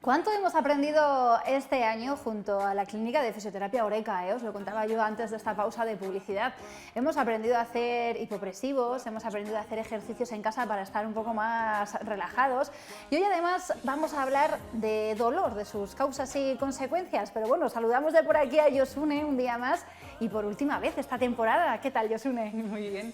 ¿Cuánto hemos aprendido este año junto a la clínica de fisioterapia Oreca? Os lo contaba yo antes de esta pausa de publicidad. Hemos aprendido a hacer hipopresivos, hemos aprendido a hacer ejercicios en casa para estar un poco más relajados y hoy además vamos a hablar de dolor, de sus causas y consecuencias. Pero bueno, saludamos de por aquí a Josune un día más y por última vez esta temporada. ¿Qué tal, Josune? Muy bien.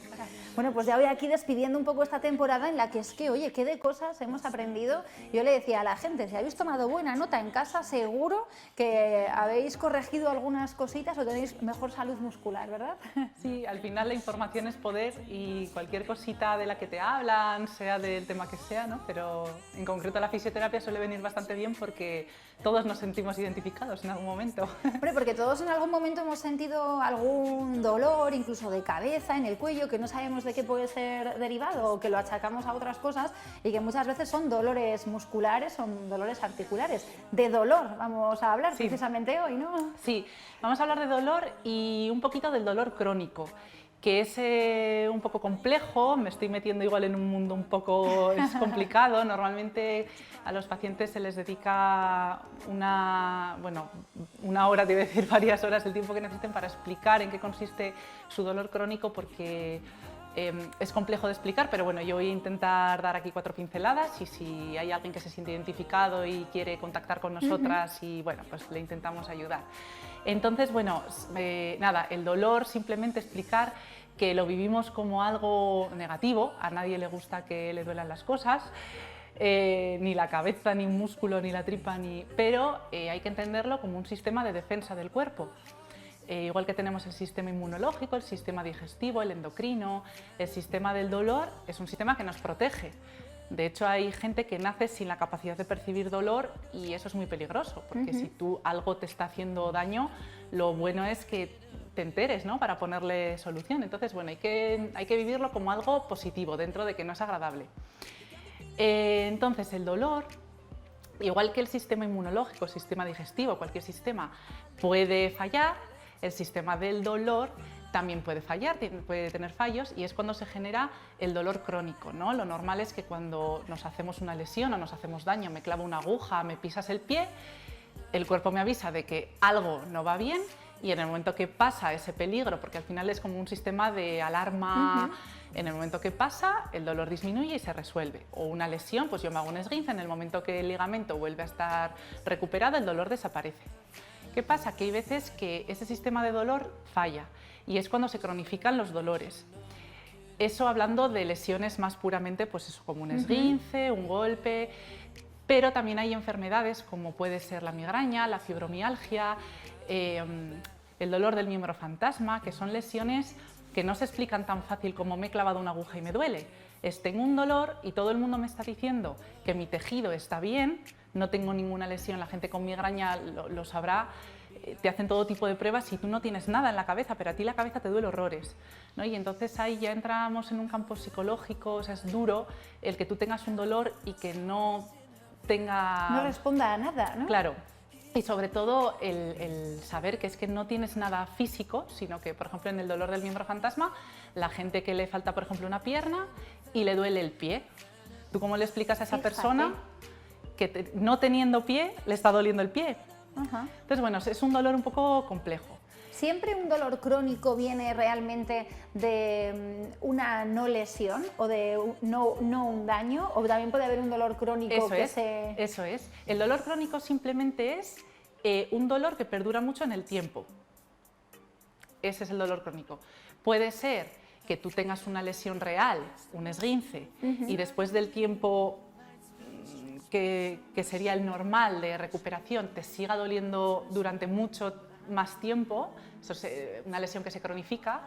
Bueno, pues ya voy aquí despidiendo un poco esta temporada en la que es que, oye, qué de cosas hemos aprendido. Yo le decía a la gente, si habéis tomado buena nota en casa, seguro que habéis corregido algunas cositas o tenéis mejor salud muscular, ¿verdad? Sí, al final la información es poder y cualquier cosita de la que te hablan, sea del tema que sea, ¿no? Pero en concreto la fisioterapia suele venir bastante bien porque todos nos sentimos identificados en algún momento. Hombre, porque todos en algún momento hemos sentido algún dolor, incluso de cabeza, en el cuello, que no sabemos de qué puede ser derivado o que lo achacamos a otras cosas y que muchas veces son dolores musculares, son dolores articulares. De dolor vamos a hablar precisamente hoy, ¿no? Sí, vamos a hablar de dolor y un poquito del dolor crónico, que es un poco complejo, me estoy metiendo igual en un mundo un poco complicado. Normalmente a los pacientes se les dedica una hora, te voy a decir varias horas, el tiempo que necesiten para explicar en qué consiste su dolor crónico, porque es complejo de explicar, pero bueno, yo voy a intentar dar aquí 4 pinceladas y si hay alguien que se siente identificado y quiere contactar con nosotras y bueno, pues le intentamos ayudar. Entonces, bueno, nada, el dolor, simplemente explicar que lo vivimos como algo negativo, a nadie le gusta que le duelan las cosas, ni la cabeza, ni un músculo, ni la tripa, pero hay que entenderlo como un sistema de defensa del cuerpo. Igual que tenemos el sistema inmunológico, el sistema digestivo, el endocrino, el sistema del dolor es un sistema que nos protege. De hecho, hay gente que nace sin la capacidad de percibir dolor y eso es muy peligroso, porque si algo te está haciendo daño, lo bueno es que te enteres, ¿no?, para ponerle solución. Entonces, bueno, hay que vivirlo como algo positivo, dentro de que no es agradable. Entonces, el dolor, igual que el sistema inmunológico, el sistema digestivo, cualquier sistema puede fallar, el sistema del dolor también puede fallar, puede tener fallos y es cuando se genera el dolor crónico, ¿no? Lo normal es que cuando nos hacemos una lesión o nos hacemos daño, me clavo una aguja, me pisas el pie, el cuerpo me avisa de que algo no va bien y en el momento que pasa ese peligro, porque al final es como un sistema de alarma, en el momento que pasa el dolor disminuye y se resuelve. O una lesión, pues yo me hago un esguince, en el momento que el ligamento vuelve a estar recuperado, el dolor desaparece. ¿Qué pasa? Que hay veces que ese sistema de dolor falla y es cuando se cronifican los dolores. Eso hablando de lesiones más puramente, pues eso, como un esguince, un golpe, pero también hay enfermedades como puede ser la migraña, la fibromialgia, el dolor del miembro fantasma, que son lesiones que no se explican tan fácil como me he clavado una aguja y me duele. Tengo un dolor y todo el mundo me está diciendo que mi tejido está bien, no tengo ninguna lesión, la gente con migraña lo sabrá, te hacen todo tipo de pruebas y tú no tienes nada en la cabeza, pero a ti la cabeza te duele horrores, ¿no? Y entonces ahí ya entramos en un campo psicológico, o sea, es duro el que tú tengas un dolor y que no tenga... No responda a nada, ¿no? Claro. Y sobre todo el saber que es que no tienes nada físico, sino que, por ejemplo, en el dolor del miembro fantasma, la gente que le falta, por ejemplo, una pierna y le duele el pie. ¿Tú cómo le explicas a esa persona que no teniendo pie le está doliendo el pie? Entonces, bueno, es un dolor un poco complejo. ¿Siempre un dolor crónico viene realmente de una no lesión o de no un daño? ¿O también puede haber un dolor crónico Eso es. El dolor crónico simplemente es un dolor que perdura mucho en el tiempo. Ese es el dolor crónico. Puede ser que tú tengas una lesión real, un esguince, y después del tiempo que sería el normal de recuperación te siga doliendo durante mucho más tiempo, eso es una lesión que se cronifica.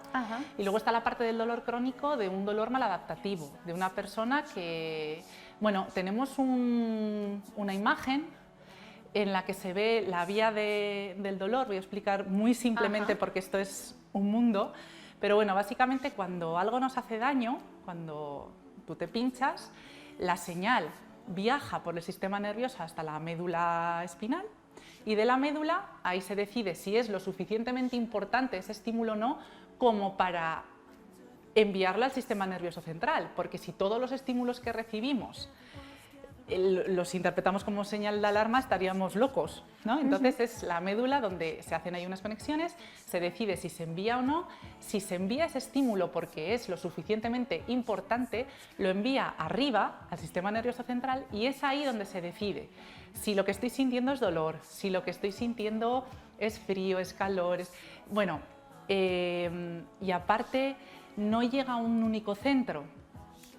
Y luego está la parte del dolor crónico, de un dolor maladaptativo, de una persona que, bueno, tenemos una imagen en la que se ve la vía del dolor, voy a explicar muy simplemente porque esto es un mundo, pero bueno, básicamente cuando algo nos hace daño, cuando tú te pinchas, la señal viaja por el sistema nervioso hasta la médula espinal y de la médula ahí se decide si es lo suficientemente importante ese estímulo o no como para enviarla al sistema nervioso central, porque si todos los estímulos que recibimos los interpretamos como señal de alarma, estaríamos locos, ¿no? Entonces es la médula donde se hacen ahí unas conexiones, se decide si se envía o no. Si se envía ese estímulo porque es lo suficientemente importante, lo envía arriba al sistema nervioso central y es ahí donde se decide si lo que estoy sintiendo es dolor, si lo que estoy sintiendo es frío, es calor, bueno, y aparte no llega a un único centro.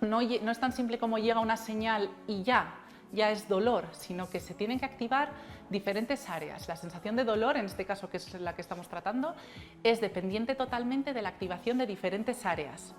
No es tan simple como llega una señal y ya es dolor, sino que se tienen que activar diferentes áreas. La sensación de dolor, en este caso que es la que estamos tratando, es dependiente totalmente de la activación de diferentes áreas,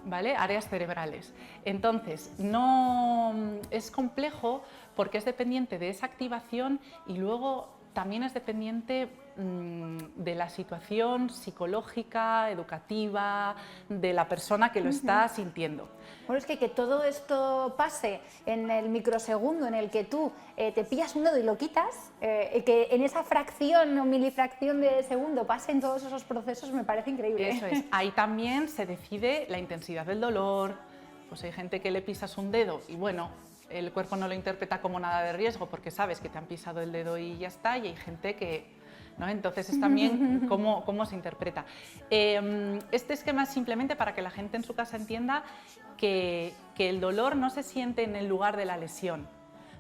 ¿vale? Áreas cerebrales. Entonces, no es complejo porque es dependiente de esa activación y luego también es dependiente de la situación psicológica, educativa, de la persona que lo está sintiendo. Bueno, es que todo esto pase en el microsegundo en el que tú te pillas un dedo y lo quitas, que en esa fracción o milifracción de segundo pasen todos esos procesos, me parece increíble. Eso es. Ahí también se decide la intensidad del dolor. Pues hay gente que le pisas un dedo y bueno, el cuerpo no lo interpreta como nada de riesgo porque sabes que te han pisado el dedo y ya está, y hay gente que, ¿no? Entonces es también cómo se interpreta. Este esquema es simplemente para que la gente en su casa entienda que el dolor no se siente en el lugar de la lesión.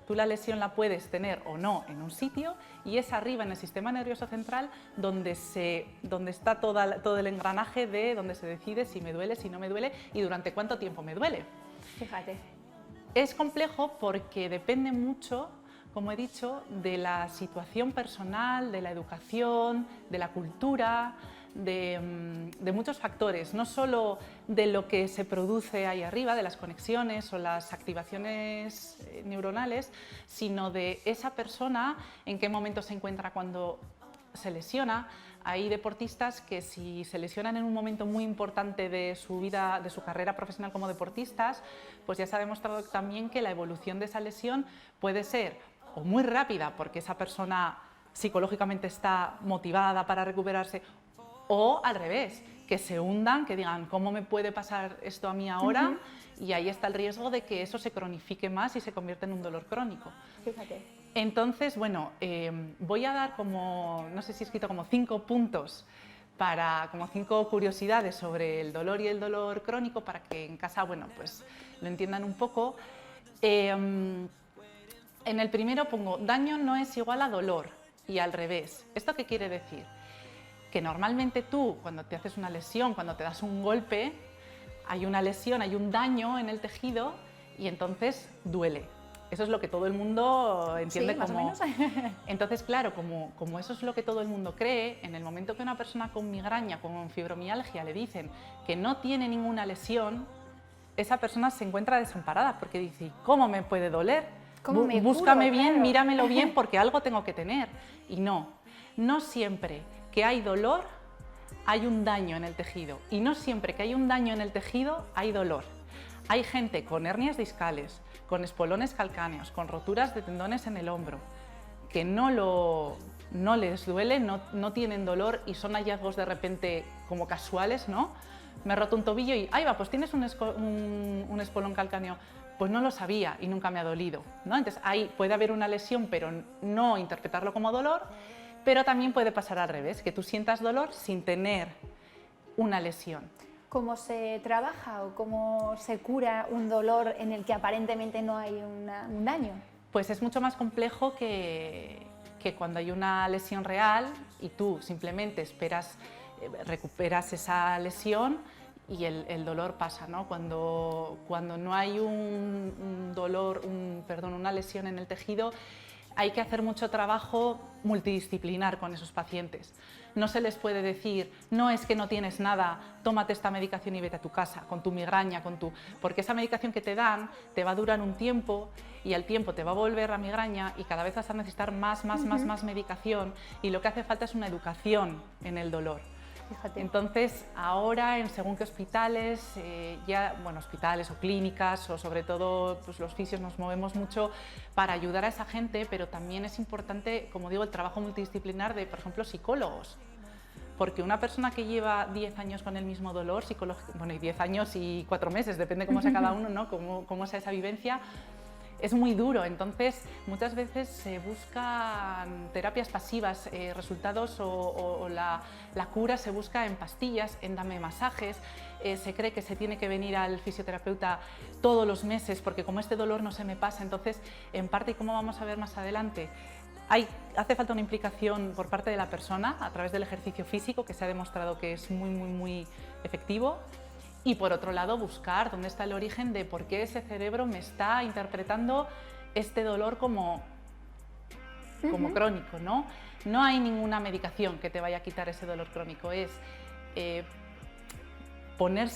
Tú la lesión la puedes tener o no en un sitio y es arriba en el sistema nervioso central donde está todo el engranaje de donde se decide si me duele, si no me duele y durante cuánto tiempo me duele. Fíjate. Es complejo porque depende mucho, como he dicho, de la situación personal, de la educación, de la cultura, de muchos factores, no solo de lo que se produce ahí arriba, de las conexiones o las activaciones neuronales, sino de esa persona, en qué momento se encuentra cuando se lesiona. Hay deportistas que si se lesionan en un momento muy importante de su vida, de su carrera profesional como deportistas, pues ya se ha demostrado también que la evolución de esa lesión puede ser o muy rápida porque esa persona psicológicamente está motivada para recuperarse, o al revés, que se hundan, que digan ¿cómo me puede pasar esto a mí ahora? Y ahí está el riesgo de que eso se cronifique más y se convierta en un dolor crónico. Fíjate. Entonces, bueno, voy a dar como, no sé si he escrito como 5 puntos, como 5 curiosidades sobre el dolor y el dolor crónico para que en casa, bueno, pues lo entiendan un poco. En el primero pongo, daño no es igual a dolor y al revés. ¿Esto qué quiere decir? Que normalmente tú, cuando te haces una lesión, cuando te das un golpe, hay una lesión, hay un daño en el tejido y entonces duele. Eso es lo que todo el mundo entiende, sí, más como... o menos. Entonces, claro, como eso es lo que todo el mundo cree, en el momento que una persona con migraña, con fibromialgia, le dicen que no tiene ninguna lesión, esa persona se encuentra desamparada porque dice, ¿cómo me puede doler? Búscame bien, claro. Míramelo bien porque algo tengo que tener. Y no siempre que hay dolor hay un daño en el tejido y no siempre que hay un daño en el tejido hay dolor. Hay gente con hernias discales, con espolones calcáneos, con roturas de tendones en el hombro, que no les duele, no tienen dolor y son hallazgos de repente como casuales, ¿no? Me he roto un tobillo y, ahí va, pues tienes un espolón calcáneo. Pues no lo sabía y nunca me ha dolido, ¿no? Entonces ahí puede haber una lesión, pero no interpretarlo como dolor, pero también puede pasar al revés, que tú sientas dolor sin tener una lesión. ¿Cómo se trabaja o cómo se cura un dolor en el que aparentemente no hay un daño? Pues es mucho más complejo que cuando hay una lesión real y tú simplemente recuperas esa lesión y el dolor pasa, ¿no? Cuando no hay una lesión en el tejido, hay que hacer mucho trabajo multidisciplinar con esos pacientes. No se les puede decir, no es que no tienes nada, tómate esta medicación y vete a tu casa, con tu migraña, porque esa medicación que te dan te va a durar un tiempo y al tiempo te va a volver la migraña y cada vez vas a necesitar más medicación y lo que hace falta es una educación en el dolor. Fíjate. Entonces, ahora en según qué hospitales, hospitales o clínicas o sobre todo pues, los fisios nos movemos mucho para ayudar a esa gente, pero también es importante, como digo, el trabajo multidisciplinar de, por ejemplo, psicólogos. Porque una persona que lleva 10 años con el mismo dolor, y 10 años y 4 meses, depende cómo sea cada uno, ¿no? Cómo sea esa vivencia, es muy duro. Entonces, muchas veces se buscan terapias pasivas, resultados o la cura se busca en pastillas, en dame masajes. Se cree que se tiene que venir al fisioterapeuta todos los meses porque como este dolor no se me pasa. Entonces, en parte, y como vamos a ver más adelante, hace falta una implicación por parte de la persona a través del ejercicio físico, que se ha demostrado que es muy efectivo. Y por otro lado, buscar dónde está el origen de por qué ese cerebro me está interpretando este dolor como crónico, ¿no? No hay ninguna medicación que te vaya a quitar ese dolor crónico, es poner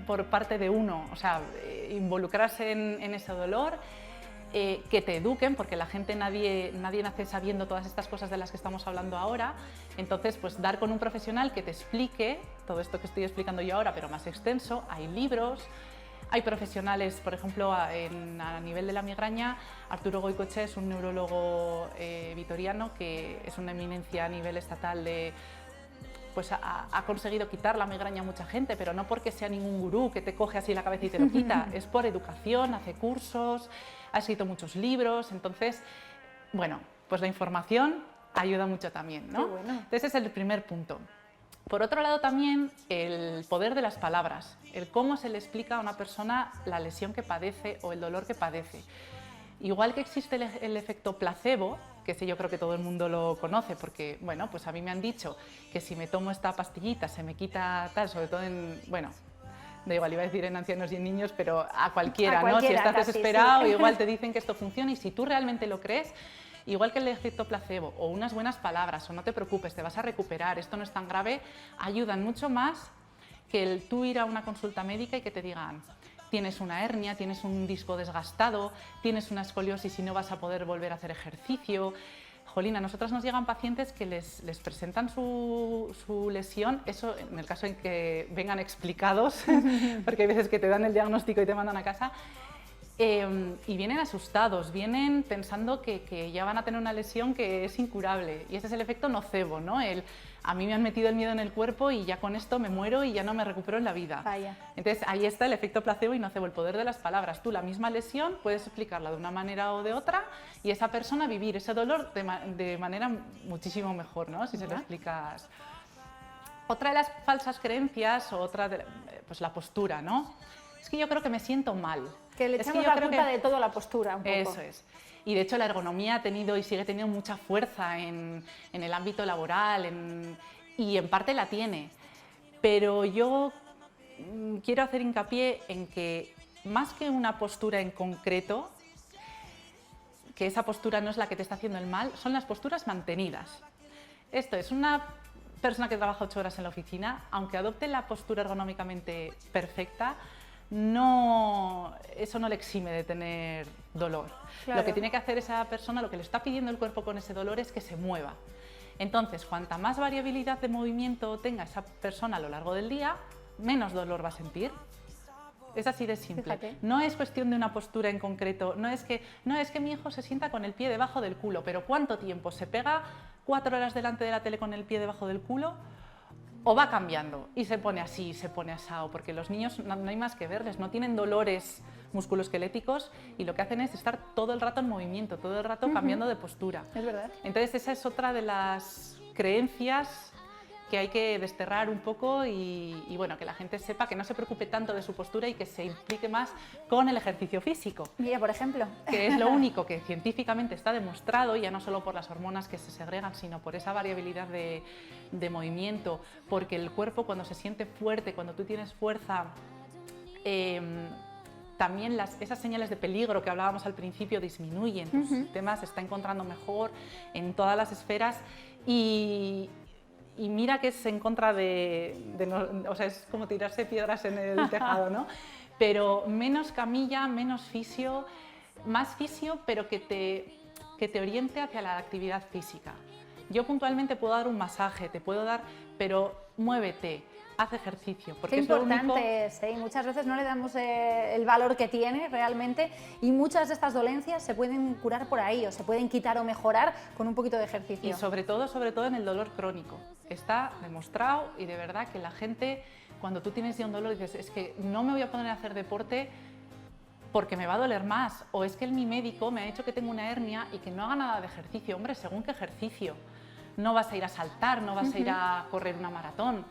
por parte de uno, o sea, involucrarse en ese dolor, que te eduquen, porque la gente, nadie nace sabiendo todas estas cosas de las que estamos hablando ahora. Entonces, pues dar con un profesional que te explique todo esto que estoy explicando yo ahora, pero más extenso. Hay libros, hay profesionales, por ejemplo, a nivel de la migraña, Arturo Goicoechea es un neurólogo vitoriano que es una eminencia a nivel estatal pues ha conseguido quitar la migraña a mucha gente, pero no porque sea ningún gurú que te coge así la cabeza y te lo quita, es por educación, hace cursos, ha escrito muchos libros. Entonces, bueno, pues la información ayuda mucho también, ¿no? Qué bueno. Entonces, ese es el primer punto. Por otro lado, también el poder de las palabras, el cómo se le explica a una persona la lesión que padece o el dolor que padece. Igual que existe el efecto placebo, que ese yo creo que todo el mundo lo conoce, porque, bueno, pues a mí me han dicho que si me tomo esta pastillita se me quita tal, sobre todo en, bueno, da igual, iba a decir en ancianos y en niños, pero a cualquiera, ¿no? Si estás casi, desesperado, sí. igual te dicen que esto funciona, y si tú realmente lo crees, igual que el efecto placebo o unas buenas palabras o no te preocupes, te vas a recuperar, esto no es tan grave, ayudan mucho más que el tú ir a una consulta médica y que te digan tienes una hernia, tienes un disco desgastado, tienes una escoliosis y no vas a poder volver a hacer ejercicio. Jolín, a nosotras nos llegan pacientes que les presentan su lesión, eso en el caso en que vengan explicados, porque hay veces que te dan el diagnóstico y te mandan a casa, y vienen asustados, vienen pensando que ya van a tener una lesión que es incurable, y ese es el efecto nocebo, ¿no? A mí me han metido el miedo en el cuerpo y ya con esto me muero y ya no me recupero en la vida. Vaya. Entonces ahí está el efecto placebo y nocebo, el poder de las palabras. Tú la misma lesión puedes explicarla de una manera o de otra y esa persona vivir ese dolor de manera muchísimo mejor, ¿no? Si se lo explicas. Otra de las falsas creencias, o otra pues la postura, ¿no? Es que yo creo que me siento mal. Que le echamos la culpa de todo a la postura, un poco. Eso es. Y de hecho la ergonomía ha tenido y sigue teniendo mucha fuerza en el ámbito laboral y en parte la tiene. Pero yo quiero hacer hincapié en que más que una postura en concreto, que esa postura no es la que te está haciendo el mal, son las posturas mantenidas. Esto es una persona que trabaja 8 horas en la oficina, aunque adopte la postura ergonómicamente perfecta, eso no le exime de tener dolor. Claro. Lo que tiene que hacer esa persona, lo que le está pidiendo el cuerpo con ese dolor es que se mueva. Entonces, cuanta más variabilidad de movimiento tenga esa persona a lo largo del día, menos dolor va a sentir. Es así de simple. Fíjate. No es cuestión de una postura en concreto, no es que mi hijo se sienta con el pie debajo del culo, pero ¿cuánto tiempo? ¿Se pega 4 horas delante de la tele con el pie debajo del culo? ¿O va cambiando y se pone así, se pone asado? Porque los niños no hay más que verles, no tienen dolores musculoesqueléticos y lo que hacen es estar todo el rato en movimiento, todo el rato cambiando de postura. Es verdad. Entonces esa es otra de las creencias que hay que desterrar un poco y bueno, que la gente sepa que no se preocupe tanto de su postura y que se implique más con el ejercicio físico. Mira, por ejemplo. Que es lo único que científicamente está demostrado, ya no solo por las hormonas que se segregan, sino por esa variabilidad de movimiento, porque el cuerpo cuando se siente fuerte, cuando tú tienes fuerza, también esas señales de peligro que hablábamos al principio disminuyen, tu sistema se está encontrando mejor en todas las esferas y mira que es en contra o sea, es como tirarse piedras en el tejado, ¿no? Pero menos camilla, menos fisio, más fisio, pero que te oriente hacia la actividad física. Yo puntualmente puedo dar un masaje, te puedo dar, pero muévete, haz ejercicio. Porque Qué es lo importante único... es, ¿eh? Y muchas veces no le damos el valor que tiene realmente y muchas de estas dolencias se pueden curar por ahí o se pueden quitar o mejorar con un poquito de ejercicio. Y sobre todo en el dolor crónico. Está demostrado y de verdad que la gente, cuando tú tienes ya un dolor y dices, es que no me voy a poner a hacer deporte, porque me va a doler más, o es que mi médico me ha dicho que tengo una hernia y que no haga nada de ejercicio. Hombre, según qué ejercicio. No vas a ir a saltar, no vas a ir a correr una maratón,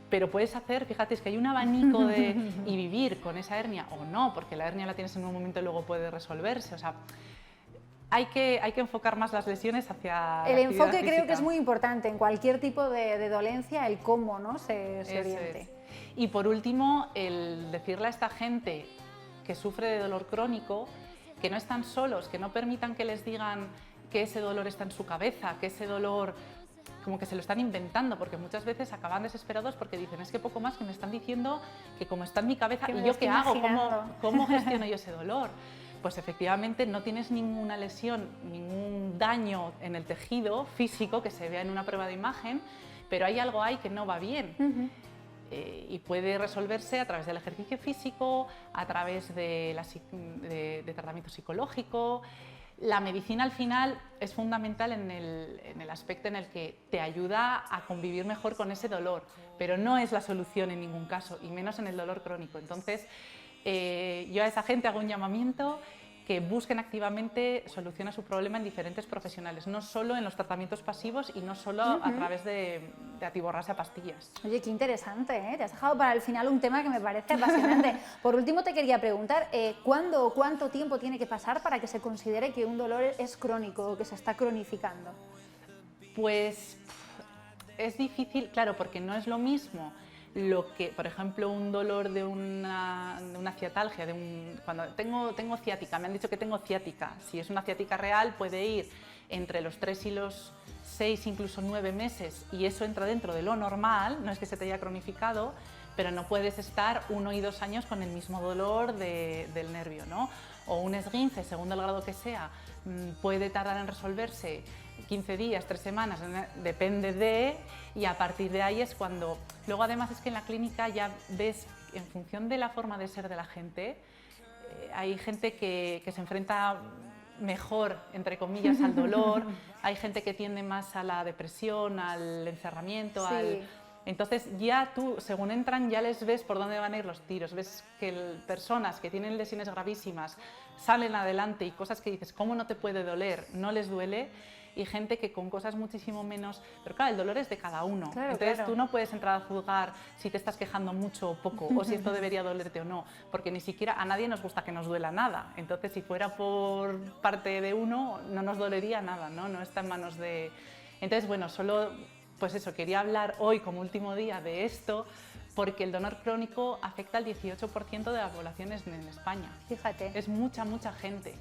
pero puedes hacer, fíjate, es que hay un abanico y vivir con esa hernia o no, porque la hernia la tienes en un momento y luego puede resolverse. O sea, hay que enfocar más las lesiones hacia el la enfoque física. Creo que es muy importante en cualquier tipo de dolencia, el cómo, ¿no?, se oriente. Es. Y por último, el decirle a esta gente que sufre de dolor crónico que no están solos, que no permitan que les digan que ese dolor está en su cabeza, que ese dolor como que se lo están inventando, porque muchas veces acaban desesperados porque dicen, es que poco más que me están diciendo que como está en mi cabeza, ¿y yo qué hago? ¿Cómo gestiono yo ese dolor? Pues efectivamente no tienes ninguna lesión, ningún daño en el tejido físico que se vea en una prueba de imagen, pero hay algo ahí que no va bien. Y puede resolverse a través del ejercicio físico, a través de tratamiento psicológico. La medicina al final es fundamental en el aspecto en el que te ayuda a convivir mejor con ese dolor, pero no es la solución en ningún caso, y menos en el dolor crónico. Entonces, yo a esa gente hago un llamamiento que busquen activamente solución a su problema en diferentes profesionales, no solo en los tratamientos pasivos y no solo a través de atiborrarse a pastillas. Oye, qué interesante, ¿eh? Te has dejado para el final un tema que me parece apasionante. Por último, te quería preguntar, ¿cuándo o cuánto tiempo tiene que pasar para que se considere que un dolor es crónico o que se está cronificando? Pues es difícil, claro, porque no es lo mismo lo que, por ejemplo, un dolor de una ciatalgia, cuando tengo ciática, me han dicho que tengo ciática, si es una ciática real puede ir entre los 3 y los 6, incluso 9 meses, y eso entra dentro de lo normal, no es que se te haya cronificado, pero no puedes estar 1 y 2 años con el mismo dolor del nervio, ¿no? O un esguince, según el grado que sea, puede tardar en resolverse 15 días, 3 semanas, depende de, y a partir de ahí es cuando... Luego además es que en la clínica ya ves, en función de la forma de ser de la gente, hay gente que se enfrenta mejor, entre comillas, al dolor, hay gente que tiende más a la depresión, al encerramiento, sí. Entonces ya tú, según entran, ya les ves por dónde van a ir los tiros, ves que personas que tienen lesiones gravísimas salen adelante y cosas que dices, ¿cómo no te puede doler? No les duele, y gente que con cosas muchísimo menos... Pero claro, el dolor es de cada uno, claro, entonces claro. Tú no puedes entrar a juzgar si te estás quejando mucho o poco, o si esto debería dolerte o no, porque ni siquiera a nadie nos gusta que nos duela nada, entonces si fuera por parte de uno no nos dolería nada, ¿no? No está en manos de... Entonces, bueno, solo... Pues eso, quería hablar hoy como último día de esto, porque el dolor crónico afecta al 18% de la población en España. Fíjate. Es mucha gente.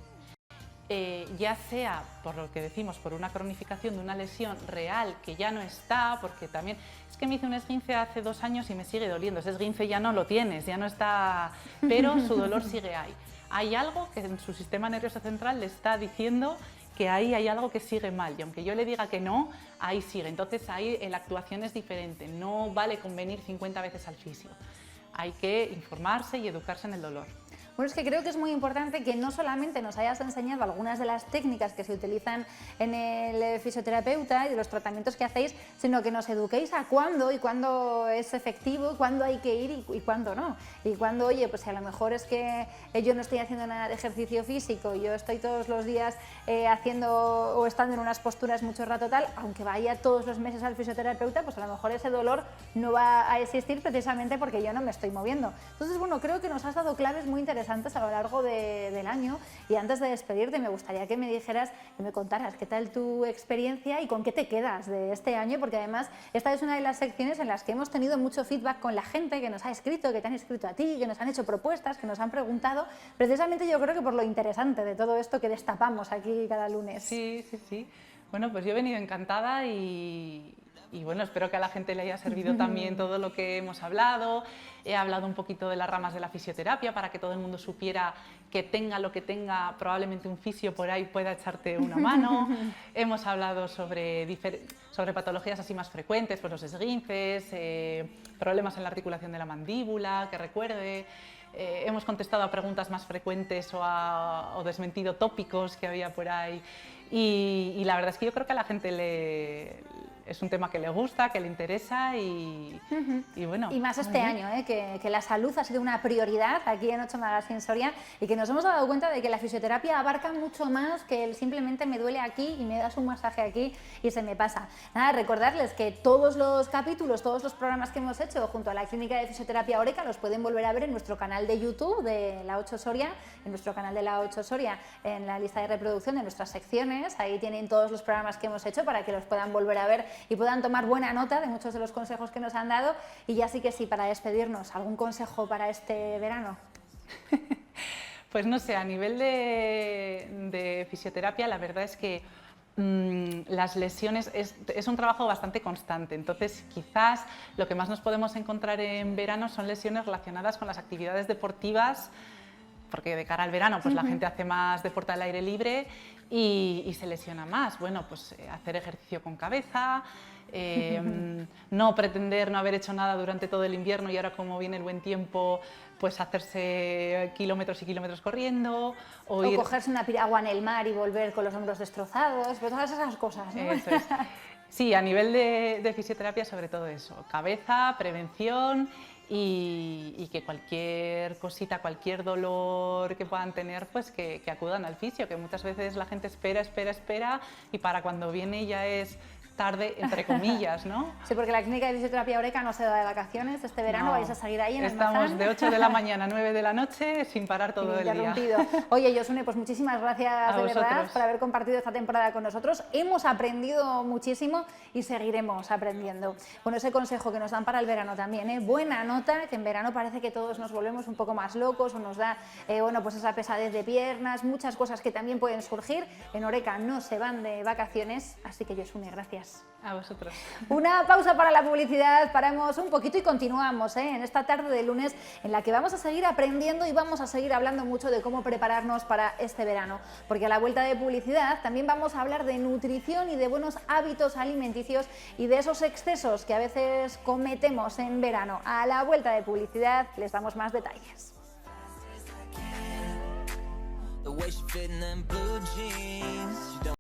Ya sea, por lo que decimos, por una cronificación de una lesión real que ya no está, porque también... Es que me hice un esguince hace 2 años y me sigue doliendo. Ese esguince ya no lo tienes, ya no está... Pero su dolor sigue ahí. Hay algo que en su sistema nervioso central le está diciendo que ahí hay algo que sigue mal, y aunque yo le diga que no, ahí sigue. Entonces ahí la actuación es diferente, no vale con venir 50 veces al fisio. Hay que informarse y educarse en el dolor. Bueno, es que creo que es muy importante que no solamente nos hayas enseñado algunas de las técnicas que se utilizan en el fisioterapeuta y de los tratamientos que hacéis, sino que nos eduquéis a cuándo y cuándo es efectivo, cuándo hay que ir y cuándo no. Y cuándo, oye, pues a lo mejor es que yo no estoy haciendo nada de ejercicio físico, yo estoy todos los días haciendo o estando en unas posturas mucho rato tal, aunque vaya todos los meses al fisioterapeuta, pues a lo mejor ese dolor no va a existir precisamente porque yo no me estoy moviendo. Entonces, bueno, creo que nos has dado claves muy interesantes a lo largo del año, y antes de despedirte me gustaría que me dijeras, que me contaras qué tal tu experiencia y con qué te quedas de este año, porque además esta es una de las secciones en las que hemos tenido mucho feedback con la gente que nos ha escrito, que te han escrito a ti, que nos han hecho propuestas, que nos han preguntado, precisamente yo creo que por lo interesante de todo esto que destapamos aquí cada lunes. Sí. Bueno, pues yo he venido encantada y bueno, espero que a la gente le haya servido también todo lo que hemos hablado. He hablado un poquito de las ramas de la fisioterapia para que todo el mundo supiera que tenga lo que tenga, probablemente un fisio por ahí pueda echarte una mano. Hemos hablado sobre patologías así más frecuentes, pues los esguinces, problemas en la articulación de la mandíbula, que recuerde. Hemos contestado a preguntas más frecuentes o desmentido tópicos que había por ahí. Y la verdad es que yo creo que a la gente es un tema que le gusta, que le interesa y bueno. Y más este año, que la salud ha sido una prioridad aquí en 8 Magazine Soria y que nos hemos dado cuenta de que la fisioterapia abarca mucho más que el simplemente me duele aquí y me das un masaje aquí y se me pasa. Nada, recordarles que todos los capítulos, todos los programas que hemos hecho junto a la Clínica de Fisioterapia Oreca los pueden volver a ver en nuestro canal de YouTube de La 8 Soria, en nuestro canal de La 8 Soria, en la lista de reproducción de nuestras secciones. Ahí tienen todos los programas que hemos hecho para que los puedan volver a ver y puedan tomar buena nota de muchos de los consejos que nos han dado. Y ya sí que sí, para despedirnos, ¿algún consejo para este verano? Pues no sé, a nivel de fisioterapia, la verdad es que las lesiones es un trabajo bastante constante, entonces quizás lo que más nos podemos encontrar en verano son lesiones relacionadas con las actividades deportivas, porque de cara al verano pues la gente hace más deporte al aire libre y se lesiona más. Bueno, pues hacer ejercicio con cabeza, no pretender no haber hecho nada durante todo el invierno y ahora como viene el buen tiempo pues hacerse kilómetros y kilómetros corriendo o cogerse una piragua en el mar y volver con los hombros destrozados, pues todas esas cosas, ¿no? Eso es. Sí, a nivel de fisioterapia sobre todo eso, cabeza, prevención y que cualquier cosita, cualquier dolor que puedan tener, pues que acudan al fisio, que muchas veces la gente espera y para cuando viene ya es tarde, entre comillas, ¿no? Sí, porque la Clínica de Fisioterapia Oreca no se da de vacaciones este verano, no, vais a seguir ahí en Estamos Almazán. De 8 de la mañana a 9 de la noche sin parar todo el día. Oye, Josune, pues muchísimas gracias de verdad por haber compartido esta temporada con nosotros. Hemos aprendido muchísimo y seguiremos aprendiendo. Bueno, ese consejo que nos dan para el verano también, buena nota, que en verano parece que todos nos volvemos un poco más locos o nos da, bueno, pues esa pesadez de piernas, muchas cosas que también pueden surgir. En Oreca no se van de vacaciones, así que Josune, gracias. A vosotros. Una pausa para la publicidad, paramos un poquito y continuamos en esta tarde de lunes en la que vamos a seguir aprendiendo y vamos a seguir hablando mucho de cómo prepararnos para este verano, porque a la vuelta de publicidad también vamos a hablar de nutrición y de buenos hábitos alimenticios y de esos excesos que a veces cometemos en verano. A la vuelta de publicidad les damos más detalles.